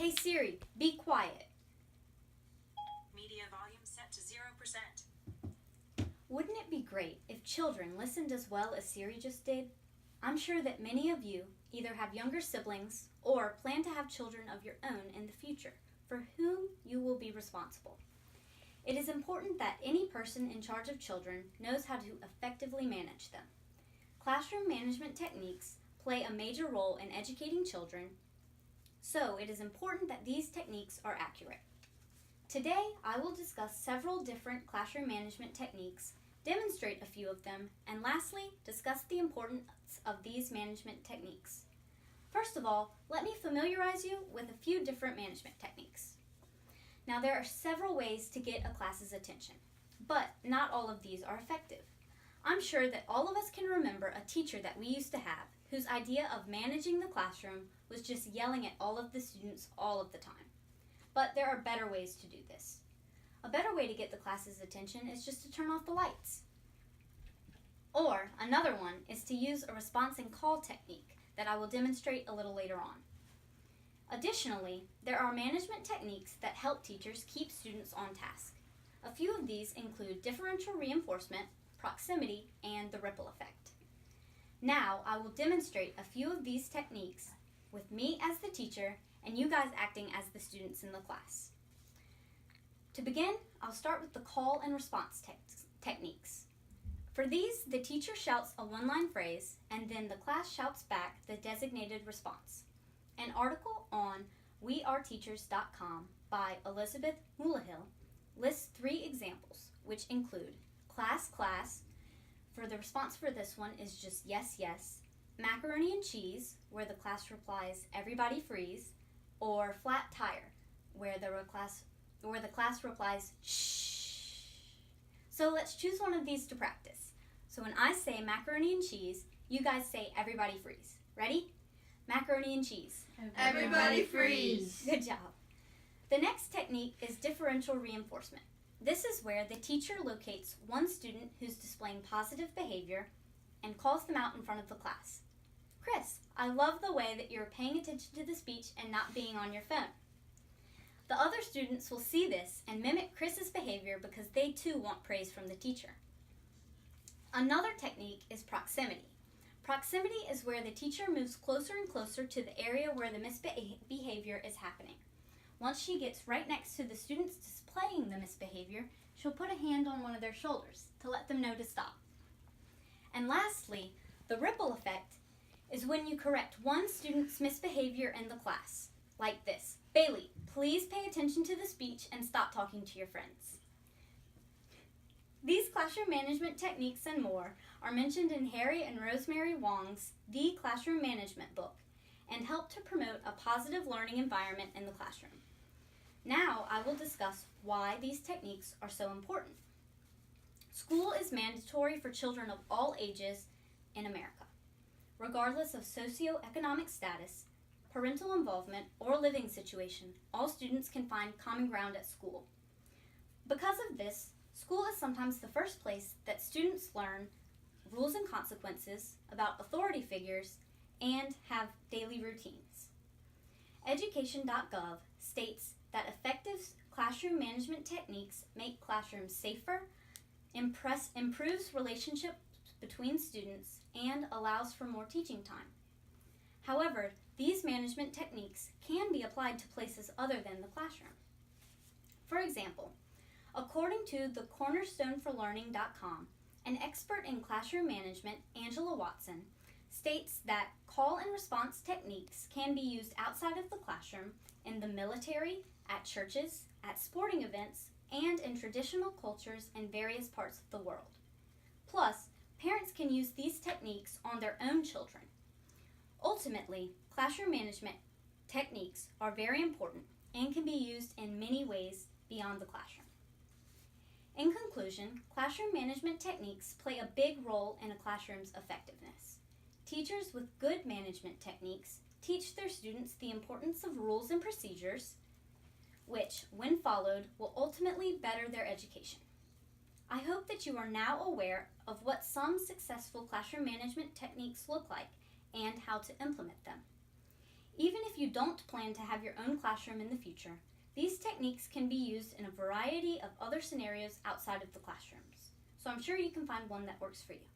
Hey Siri, be quiet. Media volume set to 0%. Wouldn't it be great if children listened as well as Siri just did? I'm sure that many of you either have younger siblings or plan to have children of your own in the future, for whom you will be responsible. It is important that any person in charge of children knows how to effectively manage them. Classroom management techniques play a major role in educating children, so it is important that these techniques are accurate. Today, I will discuss several different classroom management techniques, demonstrate a few of them, and lastly, discuss the importance of these management techniques. First of all, let me familiarize you with a few different management techniques. Now, there are several ways to get a class's attention, but not all of these are effective. I'm sure that all of us can remember a teacher that we used to have whose idea of managing the classroom was just yelling at all of the students all of the time. But there are better ways to do this. A better way to get the class's attention is just to turn off the lights. Or another one is to use a response and call technique that I will demonstrate a little later on. Additionally, there are management techniques that help teachers keep students on task. A few of these include differential reinforcement, proximity, and the ripple effect. Now, I will demonstrate a few of these techniques with me as the teacher and you guys acting as the students in the class. To begin, I'll start with the call and response techniques. For these, the teacher shouts a one-line phrase and then the class shouts back the designated response. An article on weareteachers.com by Elizabeth Mullahill lists 3 examples, which include class, class. For the response for this one is just yes, yes. Macaroni and cheese, where the class replies everybody freeze, or flat tire, where the class replies shh. So let's choose one of these to practice. So when I say macaroni and cheese, you guys say everybody freeze. Ready? Macaroni and cheese. Everybody freeze. Good job. The next technique is differential reinforcement. This is where the teacher locates one student who's displaying positive behavior and calls them out in front of the class. Chris, I love the way that you're paying attention to the speech and not being on your phone. The other students will see this and mimic Chris's behavior because they too want praise from the teacher. Another technique is proximity. Proximity is where the teacher moves closer and closer to the area where the misbehavior is happening. Once she gets right next to the students displaying the misbehavior, she'll put a hand on one of their shoulders to let them know to stop. And lastly, the ripple effect is when you correct one student's misbehavior in the class, like this. Bailey, please pay attention to the speech and stop talking to your friends. These classroom management techniques and more are mentioned in Harry and Rosemary Wong's The Classroom Management book and help to promote a positive learning environment in the classroom. Now I will discuss why these techniques are so important. School is mandatory for children of all ages in America. Regardless of socioeconomic status, parental involvement, or living situation, all students can find common ground at school. Because of this, school is sometimes the first place that students learn rules and consequences about authority figures and have daily routines. Education.gov states that effective classroom management techniques make classrooms safer, improves relationships between students, and allows for more teaching time. However, these management techniques can be applied to places other than the classroom. For example, according to the cornerstoneforlearning.com, an expert in classroom management, Angela Watson, states that call and response techniques can be used outside of the classroom, in the military, at churches, at sporting events, and in traditional cultures in various parts of the world. Plus, parents can use these techniques on their own children. Ultimately, classroom management techniques are very important and can be used in many ways beyond the classroom. In conclusion, classroom management techniques play a big role in a classroom's effectiveness. Teachers with good management techniques teach their students the importance of rules and procedures, which, when followed, will ultimately better their education. I hope that you are now aware of what some successful classroom management techniques look like and how to implement them. Even if you don't plan to have your own classroom in the future, these techniques can be used in a variety of other scenarios outside of the classrooms. So I'm sure you can find one that works for you.